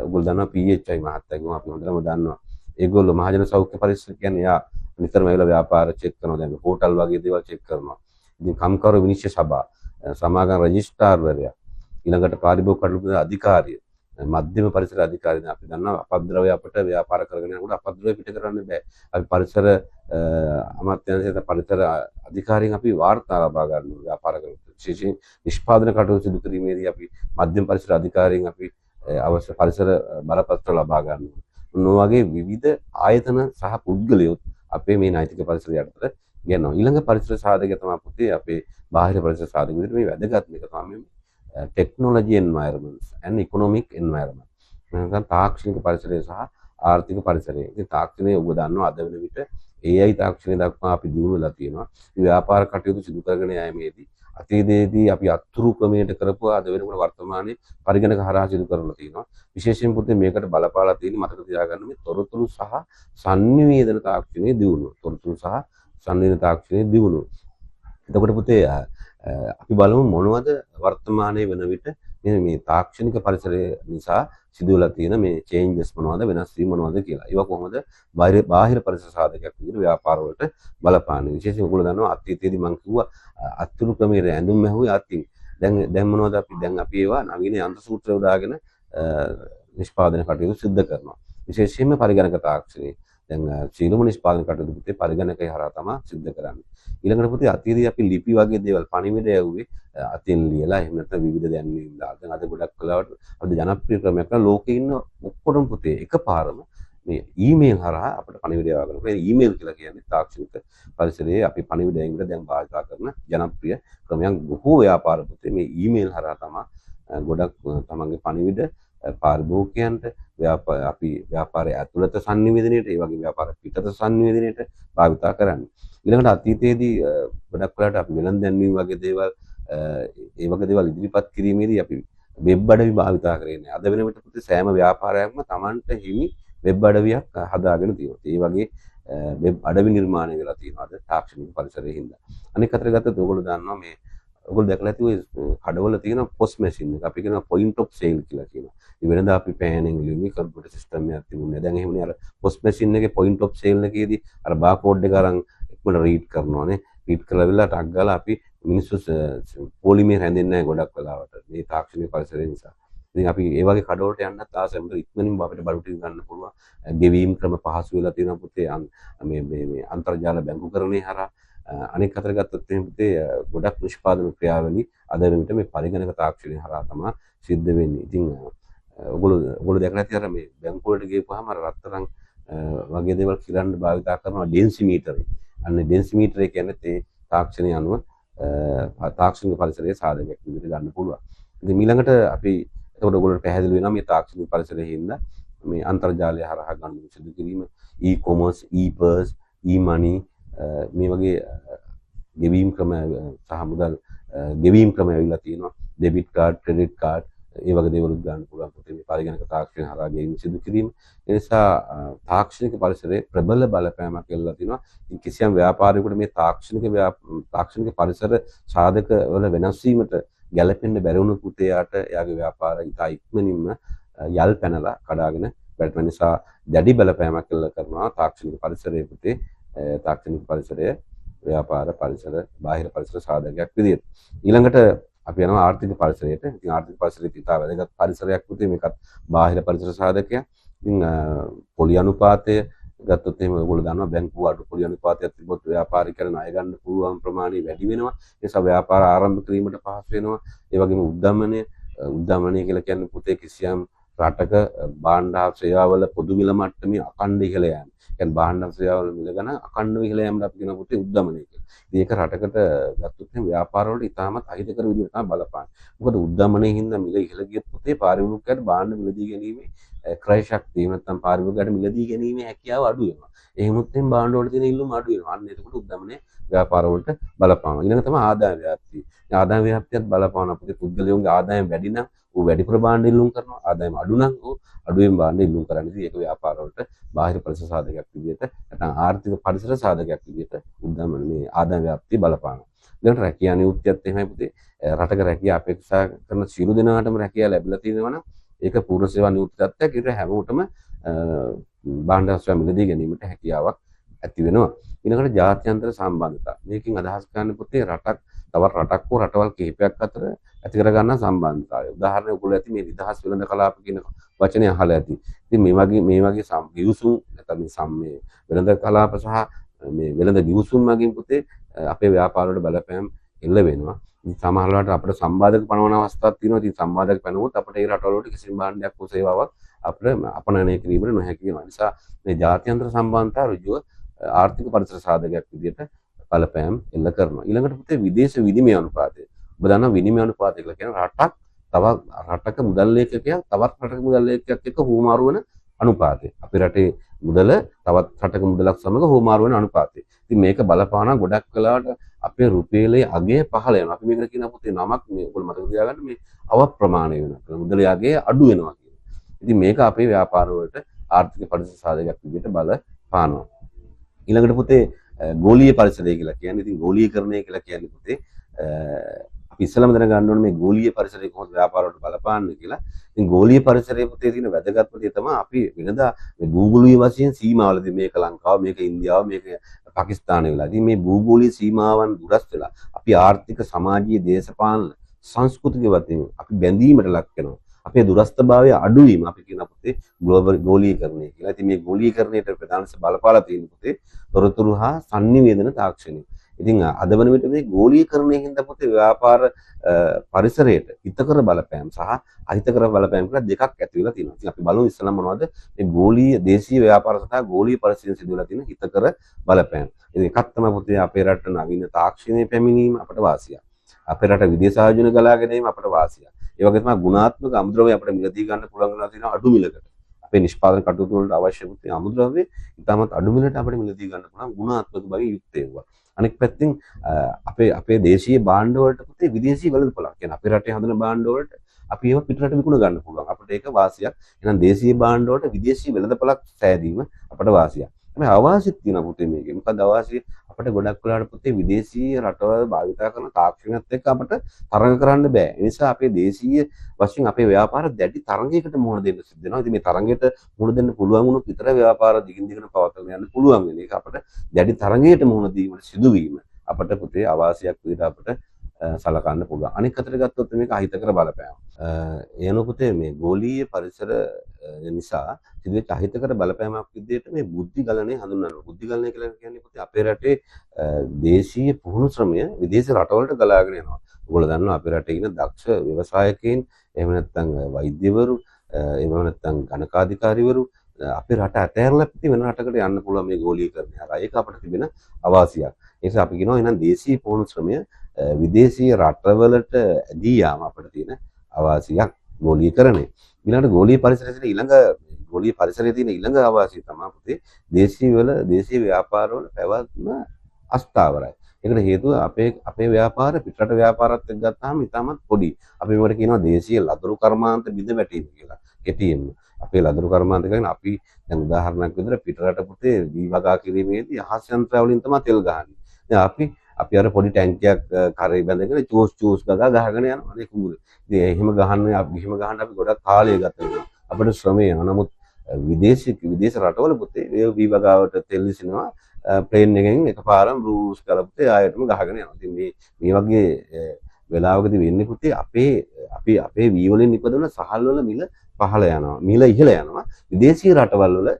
ඔයගොල්ලෝ දන්නවා PHI මහත්තයාගෙන් අපි හොඳටම දන්නවා. ඒගොල්ලෝ මහජන සෞඛ්‍ය පරිසර කියන්නේ යා නිතරම ඒවල ව්‍යාපාර චෙක් කරනවා. දැන් හෝටල් වගේ දේවල් චෙක් කරනවා. ඉතින් කම්කරු විනිශ්චය සභා, සමාගම් රෙජිස්ට්‍රාර්වරයා, ඊළඟට පාරිභෝගික කටයුතු අධිකාරිය, මධ්‍යම පරිසර අධිකාරිය. අපි දන්නවා අපද්‍රව්‍ය අපට ව්‍යාපාර කරගෙන යනකොට අපද්‍රව්‍ය පිට කරන්න බෑ. අපි පරිසර අමාත්‍යාංශයට පරිසර අධිකාරියෙන් අපි වාර්තා ලබා ගන්නවා ව්‍යාපාර කරනකොට. විශේෂයෙන් නිෂ්පාදන කටයුතු සිදු කිරීමේදී අපි මධ්‍යම පරිසර අධිකාරියෙන් අපි අවශ්‍ය පරිසර බලපත්‍ර ලබා ගන්නවා. මොනවා වගේ විවිධ ආයතන සහ පුද්ගලයෝ අපේ මේ නෛතික පරිසරය යටතට ගෙනවා. ඊළඟ පරිසර සාධකය තමයි පුතේ අපේ බාහිර පරිසර සාධක විදිහට මේ වැදගත් මේක තමයි ටෙක්නොලොජි එන්වයරන්මන්ට්ස් and ඉකොනොමික් එන්වයරන්මන්ට්. නැත්නම් තාක්ෂණික පරිසරය සහ ආර්ථික පරිසරය. ඉතින් තාක්ෂණය ඔබ දන්නවා අද වෙන විට AI තාක්ෂණය දක්වා අපි දියුණු වෙලා තියෙනවා. මේ ව්‍යාපාර කටයුතු සිදු කරගෙන යාමේදී අතීතයේදී අපි අතුරු ක්‍රමයට කරපුවා අද වෙනකොට වර්තමානයේ පරිගණක හරහා සිදු කරලා තියෙනවා. විශේෂයෙන් පුතේ මේකට බලපාලා තියෙන මතක තියාගන්න මේ තොරතුරු සහ සංනිවේදන තාක්ෂණයේ දියුණුව. තොරතුරු සහ සංනිවේදන තාක්ෂණයේ දියුණුව. එතකොට පුතේ අපි බලමු මොනවද වර්තමානයේ වෙන විට මේ තාක්ෂණික පරිසරය නිසා සිදුවලා තියෙන මේ චේන්ජස් මොනවද වෙනස් වීම මොනවද කියලා. ඒවා කොහොමද බාහිර පරිසර සාධකයක් විදිහට ව්‍යාපාර වලට බලපාන්නේ. විශේෂයෙන් ඔයගොල්ලෝ දන්නවා අතීතයේදී මම කිව්වා අතුරු ක්‍රමයේ ඇඳුම් මැහුවේ අතින්. දැන් මොනවද දැන් අපි ඒවා නවීන යන්ත්‍ර සූත්‍රය උදාගෙන නිෂ්පාදන කටයුතු සිදු කරනවා. විශේෂයෙන්ම පරිගණක තාක්ෂණයේ දැන් සීලම නිෂ්පාදන කටයුතු පුතේ පරිගණකය හරහා තමයි සිදු කරන්නේ. ඊළඟට පුතේ අතීතයේ අපි ලිපි වගේ දේවල් පණිවිඩය යවුවේ අතින් ලියලා එහෙම නැත්නම් විවිධ දැන්වීම් දාලා. දැන් අද ගොඩක් කලාවට අද ජනප්‍රිය ක්‍රමයක් නම් ලෝකේ ඉන්න ඔක්කොම පුතේ එකපාරම මේ ඊමේල් හරහා අපිට පණිවිඩය යවගන්න. ඒ ඊමේල් කියලා කියන්නේ තාක්ෂණික පරිසරයේ අපි පණිවිඩයෙන් විතර දැන් භාවිත කරන ජනප්‍රිය ක්‍රමයක්. බොහෝ ව්‍යාපාර පුතේ මේ ඊමේල් හරහා තමයි ගොඩක් තමන්ගේ පණිවිඩ පාරිභෝගිකයන්ට අපි ව්‍යාපාරයේ ඇතුළත සංනිවේදනයේට ඒ වගේ ව්‍යාපාර පිටත සංනිවේදනයේට භාවිත කරන්නේ. ඊළඟට අතීතයේදී ගොඩක් වෙලාවට අපි වෙළඳ දැන්වීම වගේ දේවල් ඒ වගේ දේවල් ඉදිරිපත් කිරීමේදී අපි වෙබ් අඩවි භාවිත කරේ නැහැ. අද වෙන විට පුතේ සෑම ව්‍යාපාරයක්ම Tamanට හිමි වෙබ් අඩවියක් හදාගෙන තියෙනවා. ඒ වගේ වෙබ් අඩවි නිර්මාණය වෙලා තියෙනවා අද තාක්ෂණික පරිසරයේ හින්දා. අනෙක් අතට ගත්තොත් ඔයගොල්ලෝ දන්නවා මේ ඔයගොල්ලෝ දැකලා ඇති ඔය කඩවල තියෙන පොස් මැෂින් එක අපි කියනවා පොයින්ට් ඔෆ් සේල් කියලා කියනවා. ඒ වෙනදා අපි පෑනෙන් ලියුවේ කම්පියුටර් සිස්ටම් එකක් තිබුණේ. දැන් එහෙමනේ අර පොස් මැෂින් එකේ පොයින්ට් ඔෆ් සේල් එකේදී අර බාකෝඩ් එක අරන් ඉක්මනට රීඩ් කරනවානේ. රීඩ් කරලා වෙලා ටක් ගාලා අපි මිනිස්සු පොලිමේ රැඳෙන්නේ නැහැ ගොඩක් වෙලාවට. මේ තාක්ෂණික පරිසරය නිසා. ඉතින් අපි ඒ වගේ කඩවලට යන්නත් ආසයි. මොකද ඉක්මනින්ම අපිට බඩු ටික ගන්න පුළුවන්. ගෙවීම් ක්‍රම පහසු වෙලා තියෙනවා පුතේ. මේ අන්තර්ජාල බැංකුකරණය හරහා අනෙක් අතට ගත්තොත් එහෙනම් පුතේ ගොඩක් නිෂ්පාදන ක්‍රියාවලිය අද වෙනවිට මේ පරිගණක තාක්ෂණය හරහා තමයි සිද්ධ වෙන්නේ. ඉතින් ඔයගොල්ලෝ දැකලා ඇති අර මේ බැංකුව වලට ගිහපුවාම අර රත්තරන් වගේ දේවල් කිරන්න භාවිතා කරනවා ඩෙන්සිමීටරේ. අන්න ඩෙන්සිමීටරේ කියන්නේ ඒ තාක්ෂණය අනුව තාක්ෂණික පරිසරයේ සාධකයක් විදිහට ගන්න පුළුවන්. ඉතින් ඊළඟට අපි එතකොට ඔයගොල්ලෝ පැහැදිලි වෙනවා මේ තාක්ෂණික පරිසරයේ හින්දා මේ අන්තර්ජාලය හරහා ගන්න සිදු කිරීම e-commerce, e-purse, e-money මේ වගේ ගෙවීම් ක්‍රම සහ මුදල් ගෙවීම් ක්‍රම ඇවිල්ලා තියෙනවා. ඩෙබිට් කාඩ්, ක්‍රෙඩිට් කාඩ් ඒ වගේ දේවල් ගන්න පුළුවන් පුතේ මේ පරිගණක තාක්ෂණය හරහා ගෙවීම් සිදු කිරීම. ඒ නිසා තාක්ෂණික පරිසරයේ ප්‍රබල බලපෑමක් එල්ලලා තිනවා. ඉතින් කිසියම් ව්‍යාපාරිකයෙකුට මේ තාක්ෂණික පරිසර සාධක වල වෙනස් වීමට ගැළපෙන්න බැරි වුණු පුතේයාට එයාගේ ව්‍යාපාරය ඉතා ඉක්මනින්ම යල් පැනලා කඩාගෙන වැටෙන නිසා දැඩි බලපෑමක් එල්ල කරනවා තාක්ෂණික පරිසරයේ පුතේ. තාක්ෂණික පරිසරය ව්‍යාපාර පරිසර බාහිර පරිසර සාධකයක් විදිහට. ඊළඟට අපි යනවා ආර්ථික පරිසරයට. ඉතින් ආර්ථික පරිසරයේ ඉතා වැදගත් පරිසරයක් පුතේ මේකත් බාහිර පරිසර සාධකයක්. ඉතින් පොලි අනුපාතය ගත්තොත් එහෙම ඔයගොල්ලෝ දන්නවා බැංකුව අඩු පොලි අනුපාතයක් තිබ්බොත් ව්‍යාපාරිකයන් ණය ගන්න පුළුවන් ප්‍රමාණය වැඩි වෙනවා. ඒ නිසා ව්‍යාපාර ආරම්භ කිරීමට පහසු වෙනවා. ඒ වගේම උද්දමනය කියලා කියන්නේ පුතේ කිසියම් රටක භාණ්ඩ හා සේවාවල පොදු මිල මට්ටමේ අඛණ්ඩ ඉහළ යෑම. කියන්නේ භාණ්ඩ සේවාවල මිල ගණන් අඛණ්ඩව ඉහළ යෑමට අපි කියන පුතේ උද්දමනය කියලා. ඉතින් ඒක රටකට ගත්තොත් එහෙනම් ව්‍යාපාර වලට ඉතාමත් අහිතකර විදිහට තමයි බලපාන්නේ. මොකද උද්දමනයේ හින්දා මිල ඉහළ ගියත් පුතේ පාරිභෝගිකයට භාණ්ඩ මිලදී ගැනීමේ ක්‍රය ශක්තිය නැත්නම් පාරිභෝගිකයට මිලදී ගැනීමේ හැකියාව අඩු වෙනවා. එහෙමත් එම් භාණ්ඩ වල තියෙන ඉල්ලුම අඩු වෙනවා. අන්න එතකොට උද්දමනයේ ව්‍යාපාර වලට බලපානවා. ඊළඟ තමයි ආදාය ව්‍යාප්තිය. ආදාය ව්‍යාප්තියත් බලපාන අපේ පුද්ගලයන්ගේ ආදායම් වැඩි නම් ඌ වැඩිපුර භාණ්ඩ ඉල්ලුම් කරනවා. ආදායම් අඩු නම් ඌ අඩුවෙන් භාණ්ඩ ඉල්ලුම් කරන්නේ. ඉතින් ඒක ව්‍යාපාර වලට බාහිර පරිසර සාධකයක් විදිහට නැත්නම් ආර්ථික පරිසර සාධකයක් විදිහට උද්දමන මේ ආදාය ව්‍යාප්තිය බලපානවා. ඊළඟට රැකියා නියුක්තියත් එහෙමයි පුතේ. රටක රැකියා අපේක්ෂා කරන සියලු දෙනාටම රැකියාව ලැබිලා තියෙනවා නම් ඒක පූර්ණ සේවා නියුක්ති තත්ත්වයක්. ඒක හැමෝටම භාණ්ඩ සේවා මිලදී ගැනීමට හැකියාවක් ඇති වෙනවා. ඊළඟට ජාත්‍යන්තර සම්බන්ධතා. මේකෙන් අදහස් කරන්නේ පුතේ රටක් තවත් රටක් හෝ රටවල් කිහිපයක් අතර ඇති කර ගන්න සම්බන්ධතාවය. උදාහරණයක් ඔයගොල්ලෝ ඇති මේ නිදහස් වෙළඳ කලාප කියන වචනේ අහලා ඇති. ඉතින් මේ වගේ ගිවිසුම් නැත්නම් මේ වෙළඳ කලාප සහ මේ වෙළඳ ගිවිසුම් වගේ පුතේ අපේ ව්‍යාපාර වල බලපෑම් එල්ල වෙනවා. ඉතින් සමහර වෙලාවට අපිට සම්බාධක පනවන අවස්ථාවක් තියෙනවා. ඉතින් සම්බාධක පැනවුවොත් අපිට ඒ රටවල වලට කිසිම භාණ්ඩයක් හෝ සේවාවක් අපිට අපනයනය කිරීමට නොහැකි වෙනවා. ඒ නිසා මේ ජාත්‍යන්තර සම්බන්ධතාව ඍජුව ආර්ථික පරිසර සාධකයක් විදිහට බලපෑම් එල්ල කරනවා. ඊළඟට පුතේ විදේශ විනිමය අනුපාතය. ඔබ දන්නවා විනිමය අනුපාතය කියලා කියන්නේ රටක මුදල් ලේඛකයා තවත් රටක මුදල් ලේඛකයෙක් එක්ක හුවමාරු වෙන අනුපාතය. අපේ රටේ මුදල තවත් රටක මුදලක් සමග හුවමාරු වෙන අනුපාතය. ඉතින් මේක බලපාන ගොඩක් වෙලාවට අපේ රුපියලේ අගය පහළ යනවා. අපි මේකට කියන පුතේ නමක් මේ ඔයගොල්ලෝ මතක තියාගන්න මේ අවප්‍රමාණය වෙනවා. මුදලේ අගය අඩු වෙනවා කියන. ඉතින් මේක අපේ ව්‍යාපාර වලට ආර්ථික පරිසර සාධකයක් විදිහට බලපානවා. ඊළඟට පුතේ ගෝලීය පරිසරය කියලා කියන්නේ. ඉතින් ගෝලීකරණය කියලා කියන්නේ පුතේ අපි ඉස්සෙල්ලාම දැනගන්න ඕනේ මේ ගෝලීය පරිසරය කොහොමද ව්‍යාපාර වලට බලපාන්නේ කියලා. ඉතින් ගෝලීය පරිසරයේ පුතේ තියෙන වැදගත්ම දේ තමයි අපි වෙනදා මේ භූගෝලීය වශයෙන් සීමාවලදී මේක ලංකාව, මේක ඉන්දියාව, මේක පාකිස්තානය වෙලා. ඉතින් මේ භූගෝලීය සීමාවන් දුරස් වෙලා අපි ආර්ථික, සමාජීය, දේශපාලන, සංස්කෘතික වශයෙන් අපි බැඳීමට ලක් වෙනවා. අපේ දුරස්ථභාවය අඩුවීම අපි කියන පුතේ ග්ලෝබල් ගෝලීකරණය කියලා. ඉතින් මේ ගෝලීකරණයට ප්‍රධානම බලපාලා තියෙන පුතේ තොරතුරු හා sannivedana තාක්ෂණය. ඉතින් අද වන විට මේ ගෝලීකරණයෙන් හින්දා පුතේ ව්‍යාපාර පරිසරයට හිතකර බලපෑම් සහ අහිතකර බලපෑම් කියලා දෙකක් ඇති වෙලා තියෙනවා. ඉතින් අපි බලමු ඉස්සෙල්ලා මොනවද මේ ගෝලීය දේශීය ව්‍යාපාර සහ ගෝලීය පරිසරයෙන් සිදු වෙලා තියෙන හිතකර බලපෑම්. ඉතින් එකක් තමයි පුතේ අපේ රට නවීන තාක්ෂණය පැමිණීම අපට වාසියක්. අපේ රට විදේශ ආයෝජන ගලා ගැනීම අපට වාසියක්. ඒ වගේ තමයි ගුණාත්මක අමුද්‍රව්‍ය අපිට මිලදී ගන්න පුළුවන් වෙනවා තියෙනවා අඩු මිලකට. අපේ නිෂ්පාදන කටයුතු වලට අවශ්‍ය පුතේ අමුද්‍රව්‍ය ඉතාමත් අඩු මිලට අපිට මිලදී ගන්න පුළුවන් ගුණාත්මක භාවයෙන් යුක්ත ඒවා. අනෙක් පැත්තෙන් අපේ දේශීය භාණ්ඩ වලට පුතේ විදේශී වෙළඳපොළක් කියන්නේ අපේ රටේ හදන භාණ්ඩ වලට අපි ඒව පිටරට විකුණ ගන්න පුළුවන්. අපිට ඒක වාසියක්. එහෙනම් දේශීය භාණ්ඩ වලට විදේශී වෙළඳපොළක් සෑදීම අපට වාසියක්. හැබැයි අවාසියක් තියෙනවා පුතේ මේකේ. මොකද අවාසිය අපිට ගොඩක් වෙලාවට පුතේ විදේශීය රටවල් භාවිත කරන තාක්ෂණයත් එක්ක අපිට තරඟ කරන්න බෑ. ඒ නිසා අපේ දේශීය වශයෙන් අපේ ව්‍යාපාර දැඩි තරඟයකට මුහුණ දෙන්න සිද්ධ වෙනවා. ඉතින් මේ තරඟයට මුහුණ දෙන්න පුළුවන් වුණොත් විතර ව්‍යාපාර දිගින් දිගට පවත්වාගෙන යන්න පුළුවන් වෙන එක අපිට දැඩි තරඟයකට මුහුණ දීමට සිදුවීම අපිට පුතේ අවාසියක් විදිහට අපිට සලකන්න පුළුවන්. අනික් අතට ගත්තොත් මේක අහිතකර බලපෑම. එන පුතේ මේ ගෝලීය පරිසර නිසා සිදුවෙච්ච අහිතකර බලපෑමක් විදිහට මේ බුද්ධි ගලණය හඳුන්වනවා. බුද්ධි ගලණය කියලා කියන්නේ පුතේ අපේ රටේ දේශීය පුහුණු ශ්‍රමය විදේශ රටවලට ගලාගෙන යනවා. ඔයගොල්ලෝ දන්නවා අපේ රටේ ඉන්න දක්ෂ ව්‍යවසායකයින්, එහෙම නැත්නම් වෛද්‍යවරු, එහෙම නැත්නම් ගණකාධිකාරීවරු අපේ රට අතහැරලා පිටි වෙන රටකට යන්න පුළුවන් මේ ගෝලීකරණය හරහා. ඒක අපිට තිබෙන අවාසියක්. ඒ නිසා අපි කියනවා එහෙනම් දේශීය පුහුණු ශ්‍රමය විදේශීය රටවලට ඇදී යාම අපිට තියෙන අවාසියක් ගෝලීකරණය. ඊළඟට ගෝලීය පරිසරයේ තියෙන ඊළඟ අවාසිය තමයි පුතේ දේශීය ව්‍යාපාරවල පැවැත්ම අස්ථාවරයි. ඒකට හේතුව අපේ ව්‍යාපාර පිටරට ව්‍යාපාරات එක්ක ගත්තාම ඉතාමත් පොඩි. අපි මේකට කියනවා දේශීය ලදරු කර්මාන්ත බිඳ වැටීම කියලා. කෙටියෙන්ම අපේ ලදරු කර්මාන්ත කියන්නේ අපි දැන් උදාහරණයක් විදිහට පිටරට පුතේ වී වගා කිරීමේදී අහස් යන්ත්‍ර වලින් තමයි තෙල් ගහන්නේ. දැන් අපි අර පොඩි ටැංකියක් කරේ බැඳගෙන චෝස් ගගා ගහගෙන යනවා නේ කුඹුරේ. ඉතින් එහෙම ගහන්න අපි ගොඩක් කාලය ගත වෙනවා. අපිට ශ්‍රමය යනවා. නමුත් විදේශ රටවල පුතේ ඒ වී වගාවට තෙල් විසිනවා ප්ලේන් එකෙන් එකපාරම බෲස් කරලා පුතේ ආයෙත්ම ගහගෙන යනවා. ඉතින් මේ වගේ වෙලාවකදී වෙන්නේ පුතේ අපේ වී වලින් නිපදවන සහල් වල මිල පහළ යනවා. මිල ඉහළ යනවා. විදේශීය රටවල් වල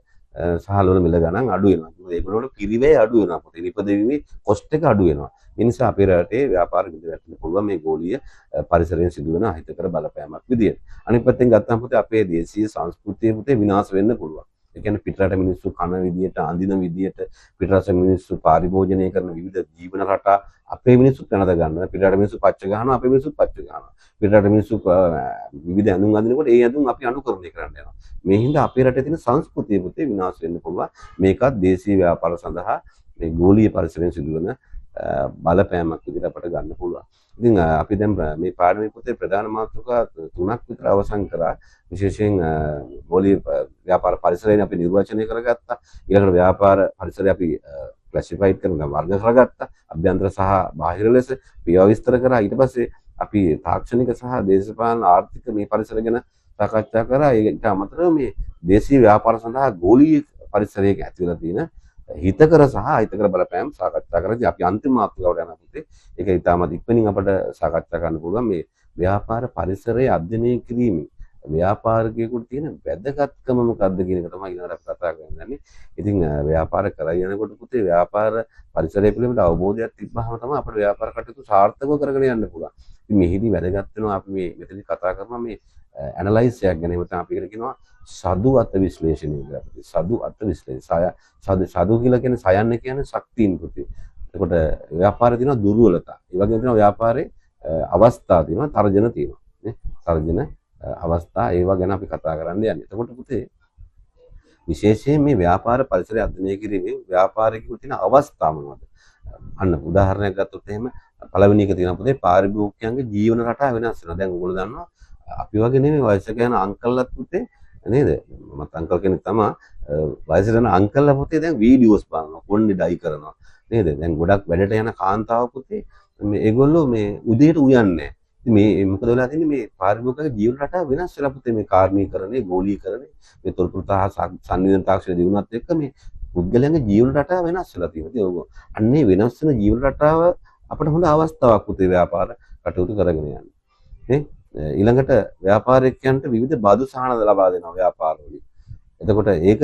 සහල් වල මිල ගණන් අඩු වෙනවා. ඒගොල්ලෝ වල පිරිවැය අඩු වෙනවා. පුතේ නිපදවීමේ කොස්ට් එක අඩු වෙනවා. ඒ නිසා අපේ රටේ ව්‍යාපාර බිඳ වැටෙන්න පුළුවන් මේ ගෝලීය පරිසරයෙන් සිදුවෙන අහිතකර බලපෑමක් විදියට. අනිත් පැත්තෙන් ගත්තාම පුතේ අපේ දේශීය සංස්කෘතිය පුතේ විනාශ වෙන්න පුළුවන්. ඒ කියන්නේ පිටරට මිනිස්සු කන විදියට, අඳින විදියට, පිටරට මිනිස්සු පරිභෝජනය කරන විවිධ ජීවන රටා අපේ මිනිස්සු කනද ගන්නවා. පිටරට මිනිස්සු පච්ච ගන්නවා, අපේ මිනිස්සු පච්ච ගන්නවා. පිටරට මිනිස්සු විවිධ ඇඳුම් අඳිනකොට ඒ ඇඳුම් අපි අනුකරණය කරන්න යනවා. මේ හින්දා අපේ රටේ තියෙන සංස්කෘතිය පුතේ විනාශ වෙන්න පුළුවන්. මේකත් දේශීය ව්‍යාපාර සඳහා මේ ගෝලීය පරිසරයෙන් සිදුවන බලපෑමක් විදිහට අපට ගන්න පුළුවන්. ඉතින් අපි දැන් මේ පාඩමේ පුතේ ප්‍රධාන මාතෘකා 3ක් විතර අවසන් කරා. විශේෂයෙන් ගෝලීය ව්‍යාපාර පරිසරයෙන් අපි නිර්වචනය කරගත්තා. ඊළඟට ව්‍යාපාර පරිසරය අපි ක්ලාසිෆයිඩ් කරන වර්ග කරගත්තා. අභ්‍යන්තර සහ බාහිර ලෙස ඒවා විස්තර කරා. ඊට පස්සේ අපි තාක්ෂණික සහ දේශපාලන ආර්ථික මේ පරිසර ගැන සාකච්ඡා කරා. ඒකට අමතරව මේ දේශීය ව්‍යාපාර සඳහා ගෝලීය පරිසරයක ඇති වෙලා තියෙන හිතකර සහ අහිතකර බලපෑම් සාකච්ඡා කරද්දී අපි අන්තිම මාතෘකාවට යනවා පුතේ. ඒක ඉතාමත් ඉක්මනින් අපට සාකච්ඡා කරන්න පුළුවන් මේ ව්‍යාපාර පරිසරයේ අධ්‍යයනය කිරීමෙන් ව්‍යාපාරිකයෙකුට තියෙන වැදගත්කම මොකක්ද කියන එක තමයි ඊළඟට අපි කතා කරන්නේ. ඉතින් ව්‍යාපාර කරගෙන යනකොට පුතේ ව්‍යාපාර පරිසරය පිළිබඳ අවබෝධයක් තිබ්බහම තමයි අපේ ව්යාපාර කටයුතු සාර්ථකව කරගෙන යන්න පුළුවන්. ඉතින් මෙහිදී වැදගත් වෙනවා අපි මේ මෙතනදී කතා කරනවා මේ ඇනලයිස් එකක් ගැන. එහෙම තමයි අපි කියනවා සදු අත විශ්ලේෂණය කියලා. සදු අත විශ්ලේෂණය. සදු කියලා කියන්නේ සයන්න කියන්නේ ශක්තියින් පුතේ. එතකොට ව්‍යාපාරේ තියෙනවා දුර්වලතා. ඒ වගේම තියෙනවා ව්‍යාපාරේ අවස්ථා තියෙනවා, තර්ජන තියෙනවා. නේ? තර්ජන අවස්ථා ඒවා ගැන අපි කතා කරන්න යන්නේ. එතකොට පුතේ විශේෂයෙන් මේ ව්‍යාපාර පරිසරය අධ්‍යයනය කිරීමෙන් ව්‍යාපාරිකයෙකුට තියෙන අවස්ථා මොනවද? අන්න උදාහරණයක් ගත්තොත් එහෙම පළවෙනි එක තියෙනවා පුතේ පාරිභෝගිකයන්ගේ ජීවන රටාව වෙනස් වෙනවා. දැන් ඔයගොල්ලෝ දන්නවා අපි වගේ නෙමෙයි වයසක යන අංකල්ලත් පුතේ නේද? මත් අංකල් කෙනෙක් තමයි වයසට යන අංකල්ලා පුතේ දැන් වීඩියෝස් බලනවා, කොණ්ඩේ ඩයි කරනවා නේද? දැන් ගොඩක් වැඩට යන කාන්තාව පුතේ මේ ඒගොල්ලෝ මේ උදේට උයන්නේ මේ මොකද වෙලා තියෙන්නේ මේ පාරිභෝගික ජීවන රටාව වෙනස් වෙලා පුතේ මේ කාර්මීකරණය, ගෝලීකරණය, මේ තොරතුරු සංනිවේදන තාක්ෂණ දිනුනත් එක්ක මේ පුද්ගලයන්ගේ ජීවන රටාව වෙනස් වෙලා තියෙනවා. ඉතින් ඔය අන්නේ වෙනස් වෙන ජීවන රටාව අපිට හොඳ අවස්ථාවක් පුතේ ව්‍යාපාර කටයුතු කරගෙන යන්න. නේ? ඊළඟට ව්‍යාපාරිකයන්ට විවිධ බදු සහනද ලබා දෙනවා ව්‍යාපාරවලින්. එතකොට ඒක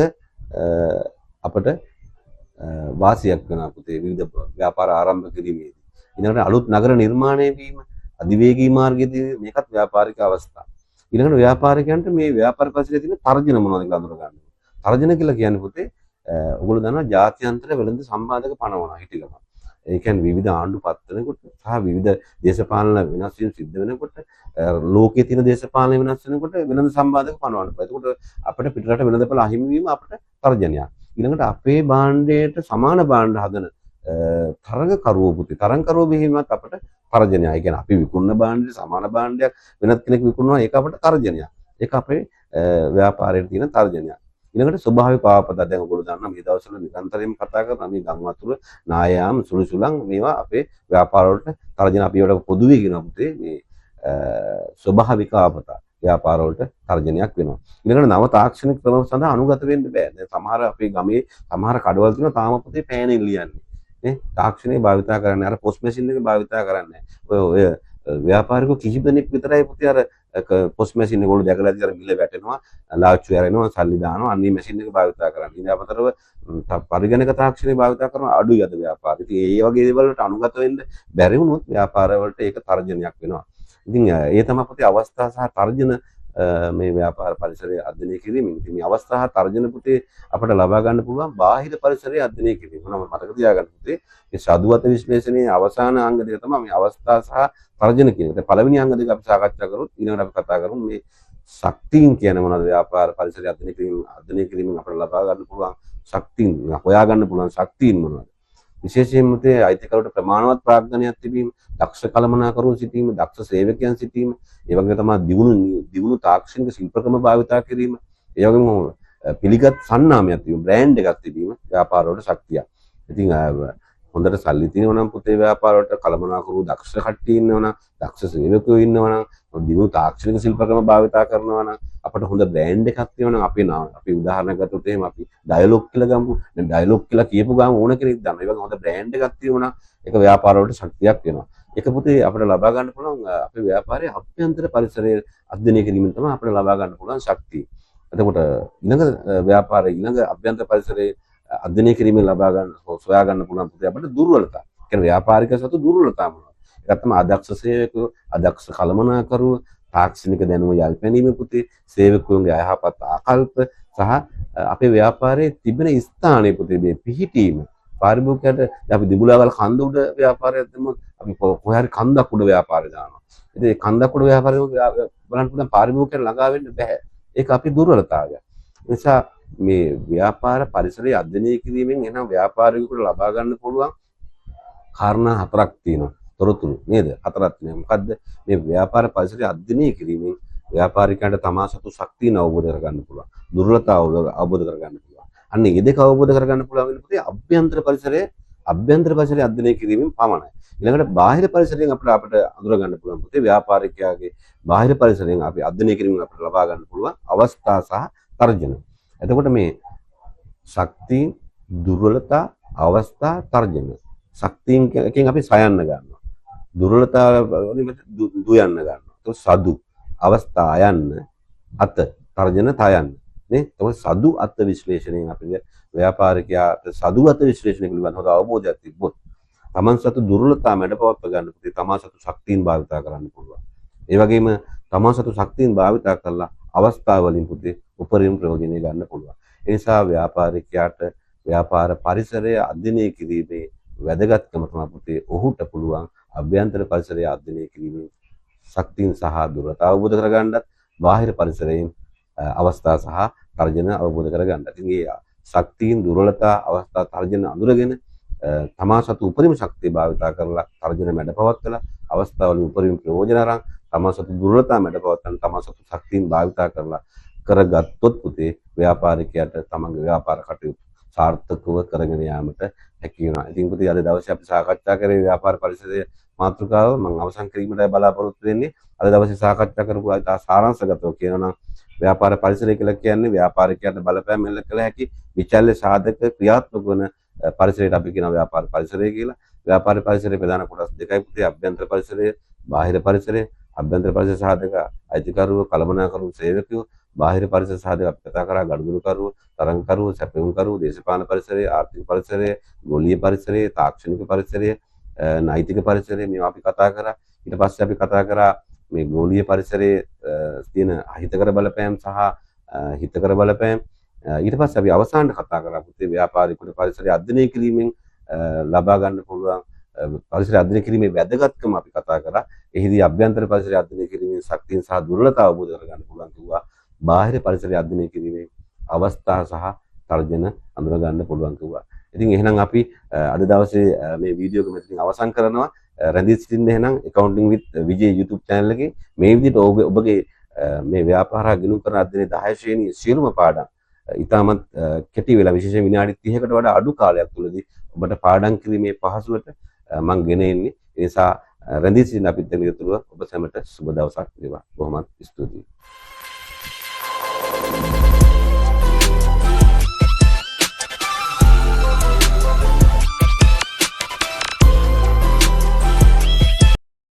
අපිට වාසියක් වෙනවා පුතේ විවිධ ව්‍යාපාර ආරම්භ කිරීමේදී. ඊළඟට අලුත් නගර නිර්මාණය වීම, අධිවේගී මාර්ගයේදී මේකත් ව්‍යාපාරික අවස්ථා. ඊළඟට ව්‍යාපාරිකයන්ට මේ ව්‍යාපාර පරිසරයේ තියෙන තර්ජන මොනවද කියලා අඳුර ගන්න. තර්ජන කියලා කියන්නේ පුතේ ඔයගොල්ලෝ දන්නවා ජාත්‍යන්තර වෙළඳ සම්බාධක පනවනවා හිටිගම. ඒ කියන්නේ විවිධ ආණ්ඩු පත්වනකොට සහ විවිධ දේශපාලන වෙනස් වීම් සිද්ධ වෙනකොට ලෝකයේ තියෙන දේශපාලන වෙනස් වෙනකොට වෙළඳ සම්බාධක පනවන්න. එතකොට අපිට පිටරට වෙළඳපළ අහිමි වීම අපිට තර්ජනයක්. ඊළඟට අපේ භාණ්ඩයට සමාන භාණ්ඩ හදන තරඟකරුවෝ පුතේ තරඟකරුවෝ බෙහෙමත් අපිට තර්ජනයක්. ඒ කියන්නේ අපි විකුණන භාණ්ඩයට සමාන භාණ්ඩයක් වෙනත් කෙනෙක් විකුණනවා ඒක අපිට තර්ජනයක්. ඒක අපේ ව්‍යාපාරයේ තියෙන තර්ජනයක්. ඊළඟට ස්වභාවික ආපදා දැන් ඔයගොල්ලෝ දන්නා මේ දවස්වල නිරන්තරයෙන්ම කතා කරනවා මේ ගම් වතුර නායාම් සුළුසුලං මේවා අපේ ව්‍යාපාර වලට තර්ජන අපි වලට පොදුවේ කියනවා පුතේ මේ ස්වභාවික ආපදා ව්‍යාපාර වලට තර්ජනයක් වෙනවා. ඊළඟට නව තාක්ෂණික ක්‍රම සඳහා අනුගත වෙන්න බෑ. දැන් සමහර අපේ ගමේ සමහර කඩවල තියෙනවා තාම පුතේ පෑනෙන් ලියන්නේ. නේ තාක්ෂණය භාවිතා කරන්නේ අර පොස් මැෂින් එක භාවිතා කරන්නේ. ඔය ව්‍යාපාරිකෝ කිහිප දෙනෙක් විතරයි පුතේ අර පොස් මැෂින් එක වල දැකලා ඉතින් අර මිල වැටෙනවා ලාච්චු ඇරෙනවා සල්ලි දානවා අන්නේ මැෂින් එක භාවිතා කරන්නේ. ඉතින් අපතරව පරිගණක තාක්ෂණය භාවිතා කරන අඩුයි අද ව්‍යාපාරය. ඉතින් ඒ වගේ දේවල් වලට අනුගත වෙන්න බැරි වුණොත් ව්යාපාර වලට ඒක තර්ජනයක් වෙනවා. ඉතින් ඒ තමයි පුතේ අවස්ථා සහ තර්ජන මේ ව්‍යාපාර පරිසරය අධ්‍යයනය කිරීමෙන්. ඉතින් මේ අවස්ථා තර්ජන පුතේ අපිට ලබා ගන්න පුළුවන් බාහිර පරිසරය අධ්‍යයනය කිරීම. මොනවද මතක තියාගන්න පුතේ මේ සාධුවත විශ්ලේෂණයේ අවසාන අංග දෙක තමයි මේ අවස්ථා සහ තර්ජන කියන එක. පළවෙනි අංග දෙක අපි සාකච්ඡා කරොත් ඊළඟට අපි කතා කරමු මේ ශක්තියින් කියන්නේ මොනවද ව්‍යාපාර පරිසරය අධ්‍යයනය කිරීමෙන් අපිට ලබා ගන්න පුළුවන් ශක්තියින් හොයා ගන්න පුළුවන් ශක්තියින් මොනවද? විශේෂයෙන්ම තේ අයිතිකරුවට ප්‍රමාණවත් ප්‍රාඥාවක් තිබීම, දක්ෂ කළමනාකරුවෝ සිටීම, දක්ෂ සේවකයන් සිටීම, ඒ වගේම තමයි දියුණු තාක්ෂණික ශිල්පකම භාවිතා කිරීම, ඒ වගේම පිළිගත් සන්නාමයක් තිබීම, බ්‍රෑන්ඩ් එකක් තිබීම ව්‍යාපාරවලට ශක්තියක්. ඉතින් හොඳට සල්ලි තියෙනවා නම් පුතේ ව්‍යාපාරවලට කළමනාකරුවෝ දක්ෂ කට්ටිය ඉන්නවා නම්, දක්ෂ සේවකයෝ ඉන්නවා නම්, දියුණු තාක්ෂණික ශිල්පකම භාවිතා කරනවා නම්, අපට හොඳ බ්‍රෑන්ඩ් එකක් තියෙනවා නම් අපි උදාහරණයක් ගත්තොත් එහෙම අපි ඩයලොග් කියලා ගමු. දැන් ඩයලොග් කියලා කියපු ගාම ඕන කෙනෙක් දන්නවා. ඒ වගේ හොඳ බ්‍රෑන්ඩ් එකක් තියෙනවා නම් ඒක ව්‍යාපාරවලට ශක්තියක් වෙනවා. ඒක පුතේ අපිට ලබා ගන්න පුළුවන් අපේ ව්‍යාපාරයේ අභ්‍යන්තර පරිසරය අධ්‍යයනය කිරීමෙන් තමයි අපිට ලබා ගන්න පුළුවන් ශක්තිය. එතකොට ඊළඟ ව්‍යාපාරයේ ඊළඟ අභ්‍යන්තර පරිසරයේ අධ්‍යයනය කිරීමෙන් ලබා ගන්න සොයා ගන්න පුළුවන් පුතේ අපිට දුර්වලතා. කියන්නේ ව්යාපාරික සතු දුර්වලතා මොනවද? ඒකත් තමයි අදක්ෂ සේවකයෝ, අදක්ෂ කළමනාකරුවෝ, තාක්ෂණික දැනුම යල්පැනීම පුතේ, සේවකයන්ගේ අයහපත් ආකල්ප සහ අපේ ව්‍යාපාරයේ තිබෙන ස්ථානයේ පුතේ මේ පිහිටීම. පාරිභෝගිකයට අපි දිබුලාවල් කන්ද උඩ ව්‍යාපාරයක් දෙමුත් අපි කොහේ හරි කන්දක් උඩ ව්‍යාපාරය දානවා. ඉතින් ඒ කන්දක් උඩ ව්‍යාපාරය බලන්න පුළුවන් පාරිභෝගිකයට ළඟා වෙන්න බෑ. ඒක අපි දුර්වලතාවයක්. ඒ නිසා මේ ව්‍යාපාර පරිසරය අධ්‍යයනය කිරීමෙන් එනම් ව්‍යාපාරිකයෙකුට ලබා ගන්න පුළුවන් කාරණා හතරක් තියෙනවා. තොරතුරු නේද? හතරක් තියෙනවා. මොකද්ද? මේ ව්‍යාපාර පරිසරය අධ්‍යයනය කිරීමෙන් ව්‍යාපාරිකයන්ට තමා සතු ශක්තිය අවබෝධ කරගන්න පුළුවන්. දුර්වලතාව අවබෝධ කරගන්න පුළුවන්. අන්න ඒ දෙක අවබෝධ කරගන්න පුළුවන් වෙනකොට අභ්‍යන්තර පරිසරය අධ්‍යයනය කිරීමෙන් පමණයි. ඊළඟට බාහිර පරිසරයෙන් අපිට අඳුර ගන්න පුළුවන් පුතේ ව්‍යාපාරිකයාගේ බාහිර පරිසරයෙන් අපි අධ්‍යයනය කිරීමෙන් අපිට ලබා ගන්න පුළුවන් අවස්ථා සහ තර්ජන. එතකොට මේ ශක්ති දුර්වලතා අවස්ථා තර්ජන. ශක්තියෙන් එකෙන් අපි සයන්න ගන්නවා. දුර්වලතාව වලින් දුයන්න ගන්නවා. તો සදු අවස්ථා යන්න අත තර්ජන තයන්න නේ. તો සදු අත් විශ්ලේෂණයෙන් අපිට ව්‍යාපාරිකයාට සදු අත් විශ්ලේෂණය පිළිබඳව හොඳ අවබෝධයක් තිබ්බොත් තමන් සතු දුර්වලතා මැඩපවත්ව ගන්න පුතේ තමන් සතු ශක්තියින් භාවිතා කරන්න පුළුවන්. ඒ වගේම තමන් සතු ශක්තියින් භාවිතා කරලා අවස්ථාව වලින් පුතේ උපරිම ප්‍රයෝජනෙ ගන්න පුළුවන්. ඒ නිසා ව්‍යාපාරිකයාට ව්‍යාපාර පරිසරය අධ්‍යයනය කිරීමේ වැදගත්කම තමයි පුතේ ඔහුට පුළුවන් අභ්‍යන්තර පරිසරය අධ්‍යයනය කිරීමේ ශක්තියින් සහ දුර්වලතා අවබෝධ කරගන්නත් බාහිර පරිසරයෙන් අවස්ථා සහ තර්ජන අවබෝධ කරගන්න. ඉතින් මේ ශක්තියින් දුර්වලතා අවස්ථා තර්ජන අඳුරගෙන තමා සතු උපරිම ශක්තිය භාවිතා කරලා තර්ජන මැඩපවත්වලා අවස්ථාවලින් උපරිම ප්‍රයෝජන අරන් තමා සතු දුර්වලතා මැඩපවත්වන තමා සතු ශක්තියින් භාවිතා කරලා කරගත්තොත් පුතේ ව්‍යාපාරිකයාට තමන්ගේ ව්‍යාපාර කටයුතු සාර්ථකව කරගෙන යාමට හැකි වෙනවා. ඉතින් පුතේ අද දවසේ අපි සාකච්ඡා කරේ ව්‍යාපාර පරිසරයේ මාතෘකාව මම අවසන් කිරීමටයි බලාපොරොත්තු වෙන්නේ. අද දවසේ සාකච්ඡා කරපු ආයත සාරාංශගතව කියනවා නම් ව්‍යාපාර පරිසරය කියලා කියන්නේ ව්යාපාරිකයන්ට බලපෑම් එල්ල කළ හැකි විචල්්‍ය සාධක ක්‍රියාත්මක වන පරිසරයට අපි කියනවා ව්යාපාර පරිසරය කියලා. ව්‍යාපාර පරිසරයේ ප්‍රධාන කොටස් දෙකයි පුතේ අභ්‍යන්තර පරිසරය, බාහිර පරිසරය. අභ්‍යන්තර පරිසර සාධක අයිතිකරුවෝ, කළමනාකරුවෝ, සේවකයෝ. බාහිර පරිසර සාධක අපි කතා කරා ගනුදෙනුකරුවෝ, තරඟකරුවෝ, සැපයුම්කරුවෝ, දේශපාලන පරිසරය, ආර්ථික පරිසරය, ගෝලීය පරිසරය, තාක්ෂණික පරිසරය, නෛතික පරිසරය මේවා අපි කතා කරා. ඊට පස්සේ අපි කතා කරා මේ ගෝලීය පරිසරයේ තියෙන අහිතකර බලපෑම් සහ හිතකර බලපෑම්. ඊට පස්සේ අපි අවසානට කතා කරා පුතේ ව්‍යාපාරිකුට පරිසරය අධ්‍යයනය කිරීමෙන් ලබා ගන්න පුළුවන් පරිසරය අධ්‍යයනය කිරීමේ වැදගත්කම අපි කතා කරා. එහිදී අභ්‍යන්තර පරිසරය අධ්‍යයනය කිරීමෙන් ශක්තියින් සහ දුර්වලතා අවබෝධ කරගන්න පුළුවන් කිව්වා. බාහිර පරිසරය අධ්‍යයනය කිරීමේ අවස්ථා සහ තර්ජන අඳුර ගන්න පුළුවන් කිව්වා. ඉතින් එහෙනම් අපි අද දවසේ මේ වීඩියෝ එක මෙතනින් අවසන් කරනවා. රැඳී සිටින්න එහෙනම් accounting with Vije YouTube channel එකේ මේ විදිහට ඔබගේ මේ ව්‍යාපාර ගිණුම් කරන අධ්‍යයනයේ 10 ශ්‍රේණියේ සියලුම පාඩම් ඉතාමත් කෙටි වෙලා විශේෂයෙන් විනාඩි 30කට වඩා අඩු කාලයක් තුළදී ඔබට පාඩම් කිරීමේ පහසුවට මම ගෙන එන්නේ. ඒ නිසා රැඳී සිටින අපිත් එක්ක ඔබ සැමට සුබ දවසක් වේවා. බොහොමත් ස්තුතියි.